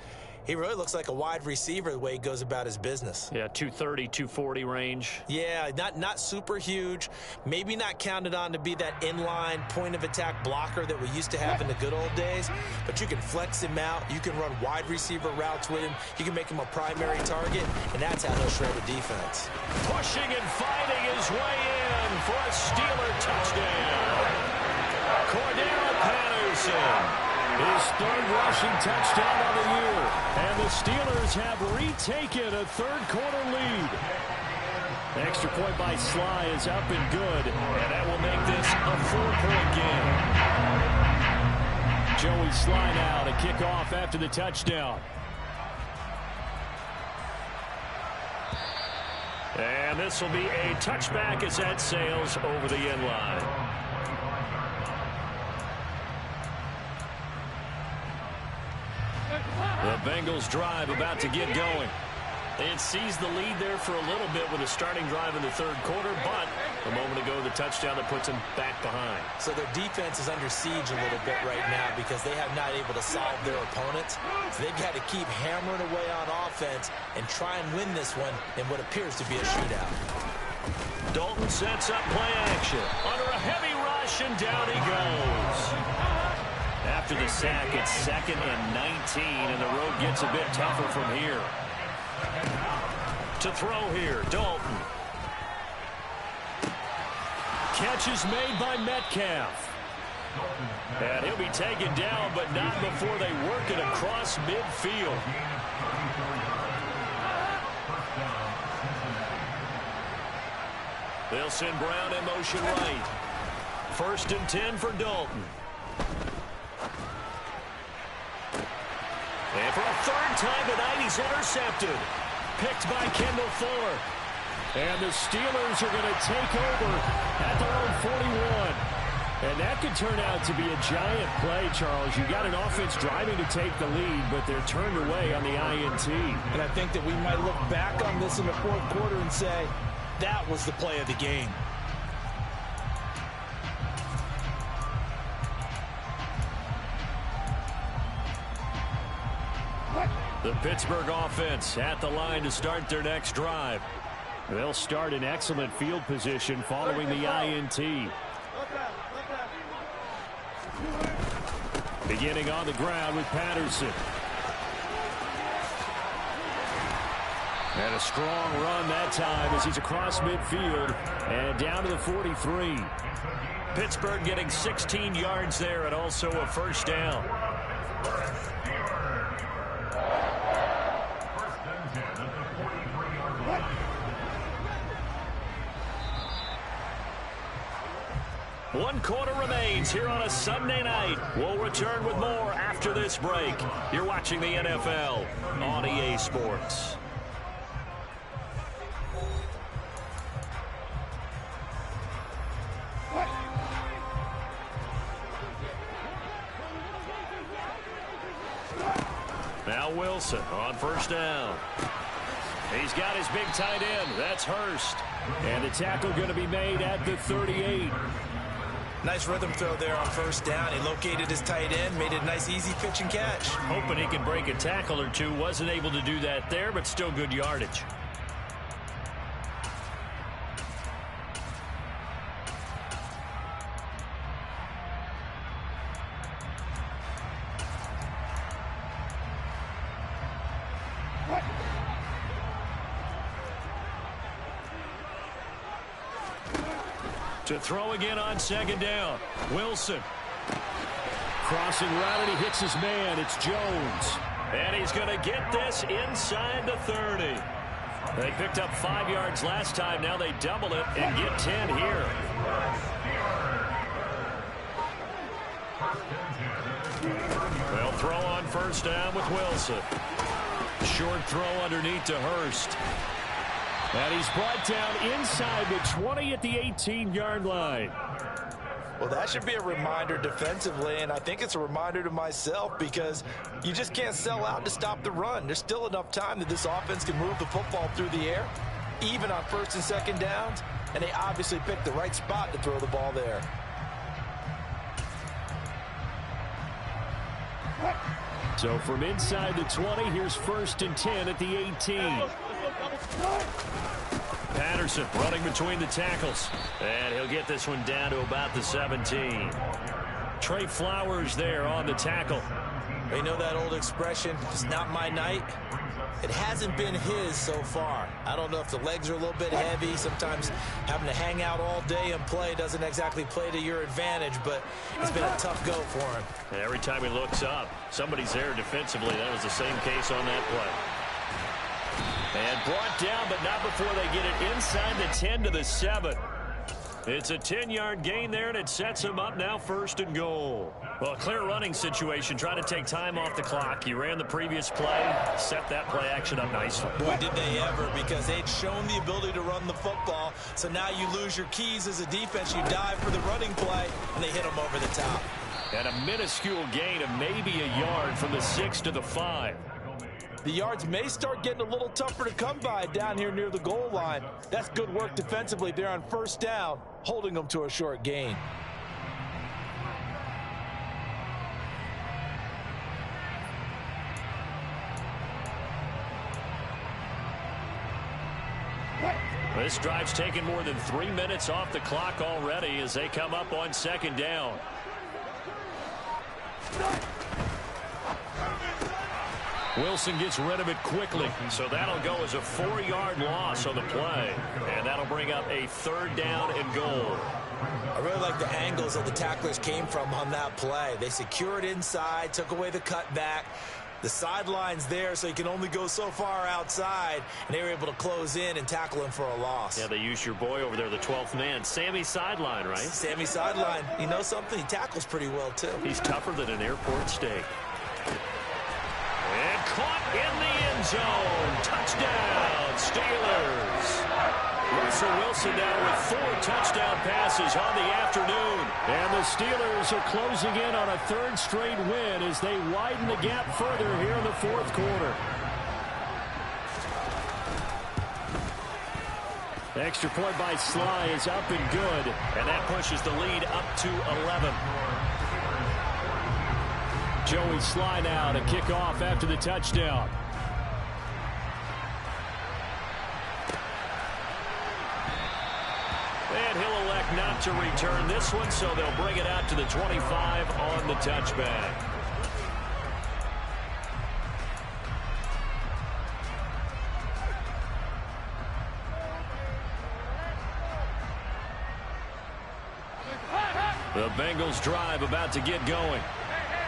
he really looks like a wide receiver the way he goes about his business. Yeah, 230, 240 range. Yeah, not super huge. Maybe not counted on to be that inline point-of-attack blocker that we used to have in the good old days. But you can flex him out. You can run wide receiver routes with him. You can make him a primary target, and that's how he'll shred a defense. Pushing and fighting his way in for a Steeler touchdown. Cordell Patterson. His 3rd rushing touchdown of the year. And the Steelers have retaken a 3rd quarter lead. Extra point by Sly is up and good. And that will make this a 4-point game. Joey Sly now to kick off after the touchdown. And this will be a touchback as that sails over the end line. The Bengals drive about to get going. It seized the lead there for a little bit with a starting drive in the third quarter, but a moment ago, the touchdown that puts them back behind. So their defense is under siege a little bit right now because they have not able to solve their opponents. So they've got to keep hammering away on offense and try and win this one in what appears to be a shootout. Dalton sets up play action. Under a heavy rush, and down he goes. After the sack, it's 2nd and 19, and the road gets a bit tougher from here. To throw here, Dalton. Catch is made by Metcalf. And he'll be taken down, but not before they work it across midfield. They'll send Brown in motion right. 1st and 10 for Dalton. And for a 3rd time tonight, he's intercepted. Picked by Kendall Fuller. And the Steelers are going to take over at their own 41. And that could turn out to be a giant play, Charles. You got an offense driving to take the lead, but they're turned away on the INT. And I think that we might look back on this in the fourth quarter and say, that was the play of the game. The Pittsburgh offense at the line to start their next drive. They'll start in excellent field position following the INT. Beginning on the ground with Patterson. And a strong run that time as he's across midfield and down to the 43. Pittsburgh getting 16 yards there and also a 1st down. One quarter remains here on a Sunday night. We'll return with more after this break. You're watching the NFL on EA Sports. Now Wilson on 1st down. He's got his big tight end. That's Hurst. And the tackle going to be made at the 38. Nice rhythm throw there on 1st down. He located his tight end, made it a nice easy pitch and catch. Hoping he could break a tackle or two. Wasn't able to do that there, but still good yardage. To throw again on 2nd down. Wilson. Crossing route, and he hits his man. It's Jones. And he's going to get this inside the 30. They picked up 5 yards last time. Now they double it and get 10 here. They'll throw on 1st down with Wilson. Short throw underneath to Hurst. And he's brought down inside the 20 at the 18-yard line. Well, that should be a reminder defensively, and I think it's a reminder to myself because you just can't sell out to stop the run. There's still enough time that this offense can move the football through the air, even on 1st and 2nd downs, and they obviously picked the right spot to throw the ball there. So from inside the 20, here's 1st and 10 at the 18. Patterson running between the tackles. And he'll get this one down to about the 17. Trey Flowers there on the tackle. You know that old expression, it's not my night? It hasn't been his so far. I don't know if the legs are a little bit heavy. Sometimes having to hang out all day and play doesn't exactly play to your advantage, but it's been a tough go for him. And every time he looks up, somebody's there defensively. That was the same case on that play. And brought down, but not before they get it inside the 10 to the 7. It's a 10-yard gain there, and it sets him up now 1st and goal. Well, a clear running situation, trying to take time off the clock. You ran the previous play, set that play action up nicely. Boy, did they ever, because they'd shown the ability to run the football. So now you lose your keys as a defense. You dive for the running play, and they hit them over the top. And a minuscule gain of maybe a yard from the 6 to the 5. The yards may start getting a little tougher to come by down here near the goal line. That's good work defensively there on first down, holding them to a short gain. This drive's taken more than 3 minutes off the clock already as they come up on second down. Wilson gets rid of it quickly, so that'll go as a 4-yard loss on the play, and that'll bring up a 3rd down and goal. I really like the angles that the tacklers came from on that play. They secured inside, took away the cutback. The sideline's there, so you can only go so far outside, and they were able to close in and tackle him for a loss. Yeah, they used your boy over there, the 12th man, Sammy Sideline, right? Sammy Sideline. You know something? He tackles pretty well, too. He's tougher than an airport steak. And caught in the end zone. Touchdown, Steelers. Russell Wilson now with 4 touchdown passes on the afternoon. And the Steelers are closing in on a 3rd straight win as they widen the gap further here in the 4th quarter. Extra point by Sly is up and good. And that pushes the lead up to 11. Joey Sly now to kick off after the touchdown. And he'll elect not to return this one, so they'll bring it out to the 25 on the touchback. The Bengals drive about to get going.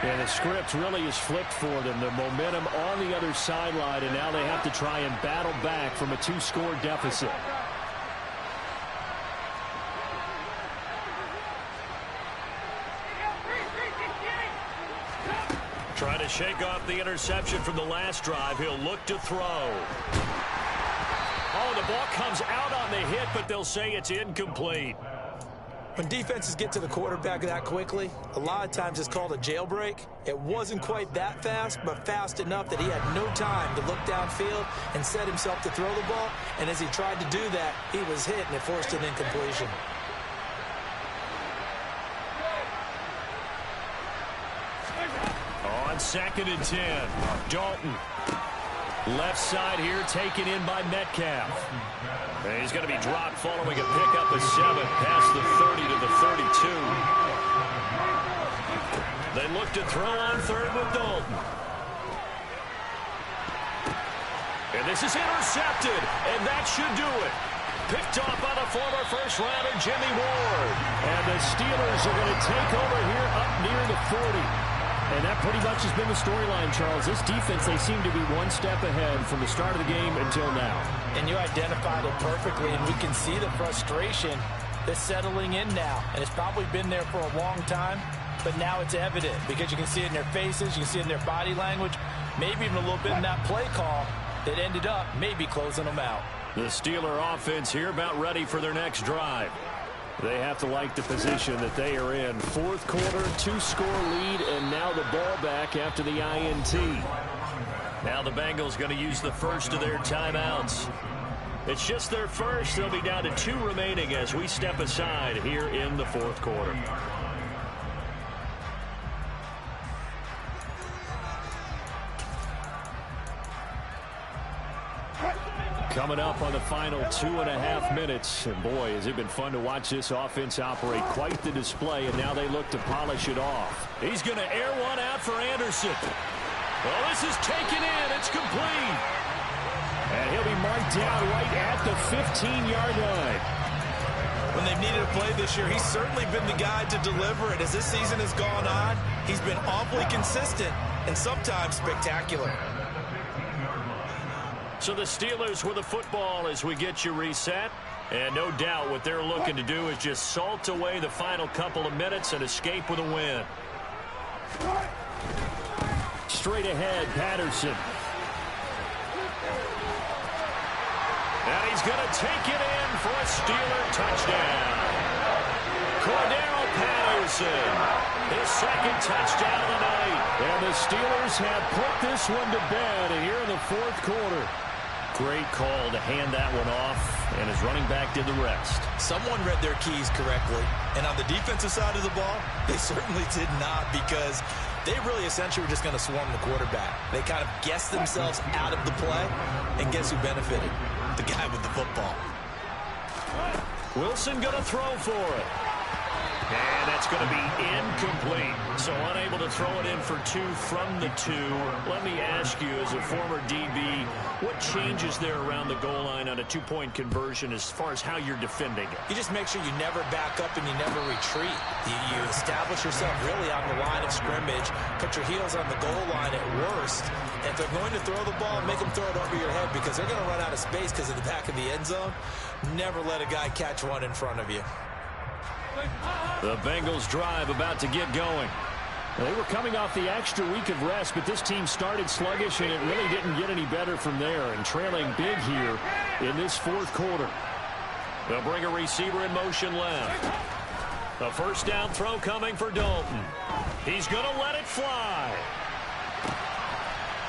And the script really is flipped for them. The momentum on the other sideline, and now they have to try and battle back from a 2-score deficit. Trying to shake off the interception from the last drive. He'll look to throw. Oh, the ball comes out on the hit, but they'll say it's incomplete. When defenses get to the quarterback that quickly, a lot of times it's called a jailbreak. It wasn't quite that fast, but fast enough that he had no time to look downfield and set himself to throw the ball. And as he tried to do that, he was hit, and it forced an incompletion. On 2nd and 10, Dalton. Left side here taken in by Metcalf. And he's going to be dropped following a pickup of 7 past the 30 to the 32. They look to throw on 3rd with Dalton. And this is intercepted, and that should do it. Picked off by the former first-rounder Jimmy Ward. And the Steelers are going to take over here up near the 40. And that pretty much has been the storyline, Charles. This defense, they seem to be one step ahead from the start of the game until now. And you identified it perfectly, and we can see the frustration that's settling in now. And it's probably been there for a long time, but now it's evident because you can see it in their faces, you can see it in their body language, maybe even a little bit in that play call that ended up maybe closing them out. The Steeler offense here about ready for their next drive. They have to like the position that they are in. 4th quarter, 2-score lead, and now the ball back after the INT. Now the Bengals going to use the first of their timeouts. It's just their first. They'll be down to 2 remaining as we step aside here in the 4th quarter. Coming up on the final 2.5 minutes. And boy, has it been fun to watch this offense operate. Quite the display, and now they look to polish it off. He's going to air one out for Anderson. Well, this is taken in. It's complete. And he'll be marked down right at the 15-yard line. When they've needed a play this year, he's certainly been the guy to deliver it. As this season has gone on, he's been awfully consistent and sometimes spectacular. So the Steelers with the football as we get you reset. And no doubt what they're looking to do is just salt away the final couple of minutes and escape with a win. Straight ahead, Patterson. And he's going to take it in for a Steeler touchdown. Cordero Patterson. His second touchdown of the night. And the Steelers have put this one to bed here in the fourth quarter. Great call to hand that one off, and his running back did the rest. Someone read their keys correctly. And on the defensive side of the ball, they certainly did not, because they really essentially were just going to swarm the quarterback. They kind of guessed themselves out of the play, and guess who benefited? The guy with the football. Wilson going to throw for it. And that's going to be incomplete. So unable to throw it in for 2 from the 2. Let me ask you, as a former DB, what changes there around the goal line on a 2-point conversion as far as how you're defending it? You just make sure you never back up and you never retreat. You establish yourself really on the line of scrimmage, put your heels on the goal line at worst. And if they're going to throw the ball, make them throw it over your head, because they're going to run out of space because of the back of the end zone. Never let a guy catch one in front of you. The Bengals drive about to get going. They were coming off the extra week of rest, but this team started sluggish, and it really didn't get any better from there, and trailing big here in this fourth quarter. They'll bring a receiver in motion left. A first down throw coming for Dalton. He's going to let it fly.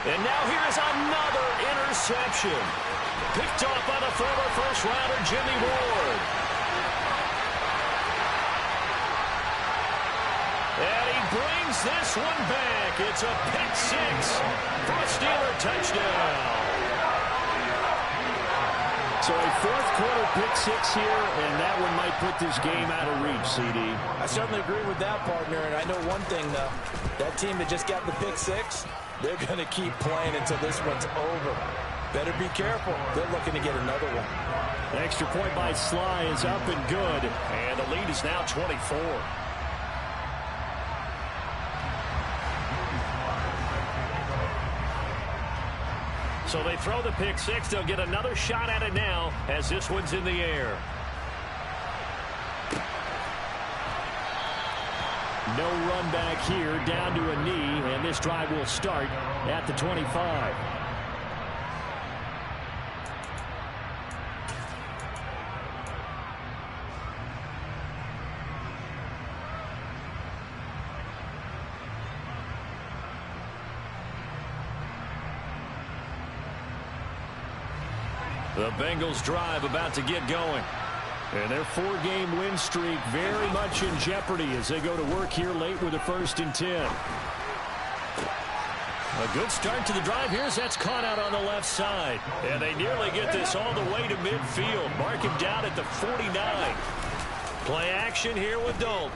And now here's another interception. Picked off by the former first-rounder Jimmy Ward. And he brings this one back. It's a pick 6 for a Steeler touchdown. So a fourth quarter pick 6 here, and that one might put this game out of reach, CD. I certainly agree with that, partner. And I know one thing, though. That team that just got the pick 6, they're going to keep playing until this one's over. Better be careful. They're looking to get another one. The extra point by Sly is up and good. And the lead is now 24. So they throw the pick 6. They'll get another shot at it now as this one's in the air. No run back here, down to a knee, and this drive will start at the 25. The Bengals drive about to get going. And their 4-game win streak very much in jeopardy as they go to work here late with a 1st and 10. A good start to the drive here as that's caught out on the left side. And they nearly get this all the way to midfield. Mark him down at the 49. Play action here with Dalton.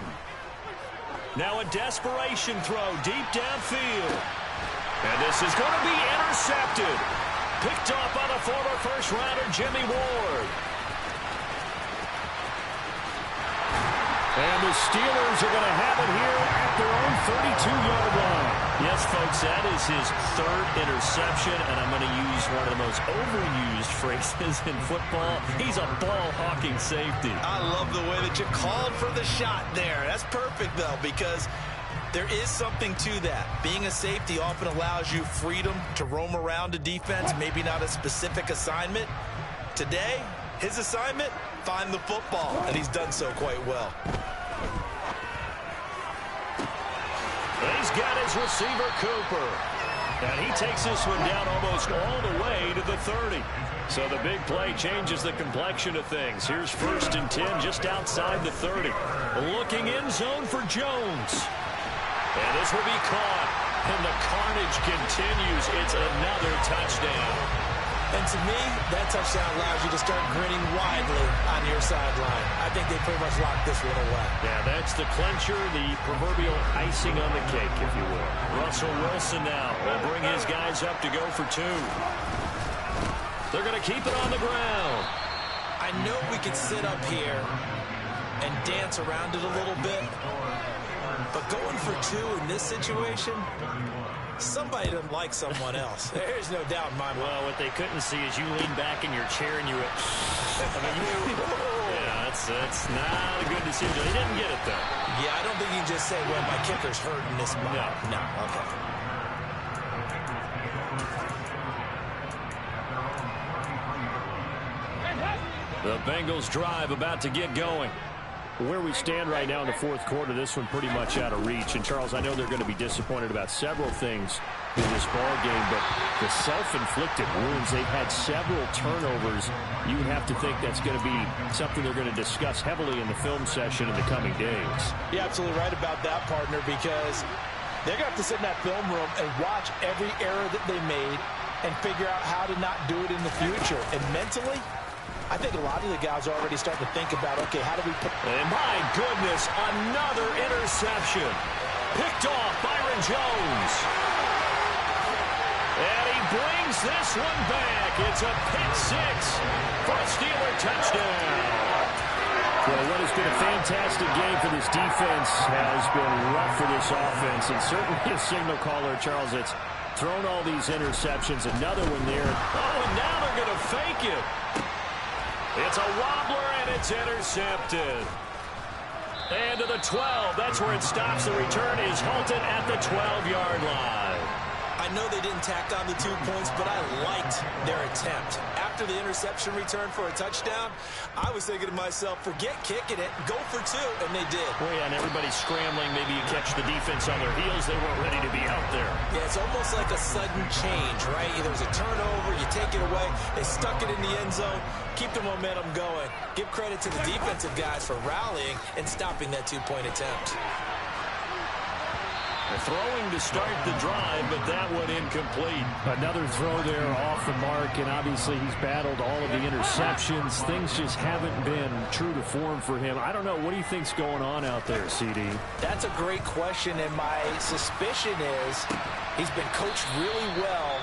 Now a desperation throw deep downfield. And this is going to be intercepted. Picked off by the former first-rounder Jimmy Ward. And the Steelers are going to have it here at their own 32-yard line. Yes, folks, that is his 3rd interception, and I'm going to use one of the most overused phrases in football. He's a ball-hawking safety. I love the way that you called for the shot there. That's perfect, though, because there is something to that. Being a safety often allows you freedom to roam around a defense, maybe not a specific assignment. Today, his assignment, find the football, and he's done so quite well. He's got his receiver, Cooper. And he takes this one down almost all the way to the 30. So the big play changes the complexion of things. Here's 1st and 10 just outside the 30. Looking in zone for Jones. And this will be caught. And the carnage continues. It's another touchdown. And to me, that touchdown allows you to start grinning widely on your sideline. I think they pretty much locked this one away. Yeah, that's the clincher, the proverbial icing on the cake, if you will. Russell Wilson now will bring his guys up to go for 2. They're going to keep it on the ground. I know we could sit up here and dance around it a little bit, but going for 2 in this situation, somebody doesn't like someone else. There's no doubt in my mind. Well, what they couldn't see is you lean back in your chair and you went, yeah, that's not a good decision. They didn't get it, though. Yeah, I don't think you can just say, well, my kicker's hurt in this spot. No, okay. The Bengals drive about to get going. Where we stand right now in the fourth quarter, this one pretty much out of reach. And, Charles, I know they're going to be disappointed about several things in this ball game, but the self-inflicted wounds, they've had several turnovers. You have to think that's going to be something they're going to discuss heavily in the film session in the coming days. You're absolutely right about that, partner, because they're going to have to sit in that film room and watch every error that they made and figure out how to not do it in the future. And mentally, I think a lot of the guys are already starting to think about, okay, how do we put... And my goodness, another interception. Picked off Byron Jones. And he brings this one back. It's a pick six for a Steeler touchdown. Well, what has been a fantastic game for this defense has been rough for this offense. And certainly a signal caller, Charles, that's thrown all these interceptions. Another one there. Oh, and now they're going to fake it. It's a wobbler, and it's intercepted. And to the 12. That's where it stops. The return is halted at the 12-yard line. I know they didn't tack on the 2 points, but I liked their attempt. After the interception return for a touchdown, I was thinking to myself, forget kicking it, go for 2, and they did. Well, yeah, and everybody's scrambling. Maybe you catch the defense on their heels. They weren't ready to be out there. Yeah, it's almost like a sudden change, right? There's a turnover, you take it away, they stuck it in the end zone, keep the momentum going. Give credit to the defensive guys for rallying and stopping that 2-point attempt. Throwing to start the drive, but that one incomplete. Another throw there off the mark, and obviously he's battled all of the interceptions. Things just haven't been true to form for him. I don't know. What do you think's going on out there, CD? That's a great question, and my suspicion is he's been coached really well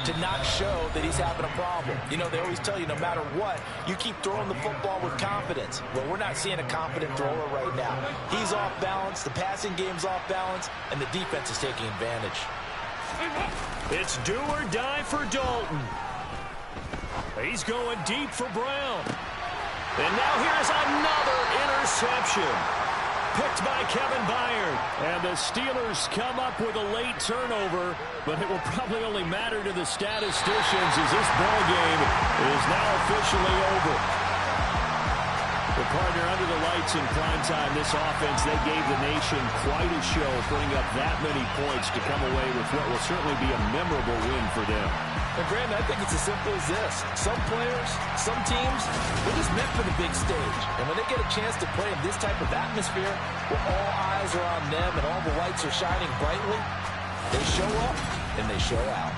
to not show that he's having a problem. You know, they always tell you no matter what, you keep throwing the football with confidence. Well, we're not seeing a confident thrower right now. He's off balance, the passing game's off balance, and the defense is taking advantage. It's do or die for Dalton. He's going deep for Brown. And now here's another interception. Picked by Kevin Byard. And the Steelers come up with a late turnover, but it will probably only matter to the statisticians as this ball game is now officially over. The partner under the lights in primetime, this offense, they gave the nation quite a show, putting up that many points to come away with what will certainly be a memorable win for them. And Graham, I think it's as simple as this. Some players, some teams, they're just meant for the big stage. And when they get a chance to play in this type of atmosphere, where all eyes are on them and all the lights are shining brightly, they show up and they show out.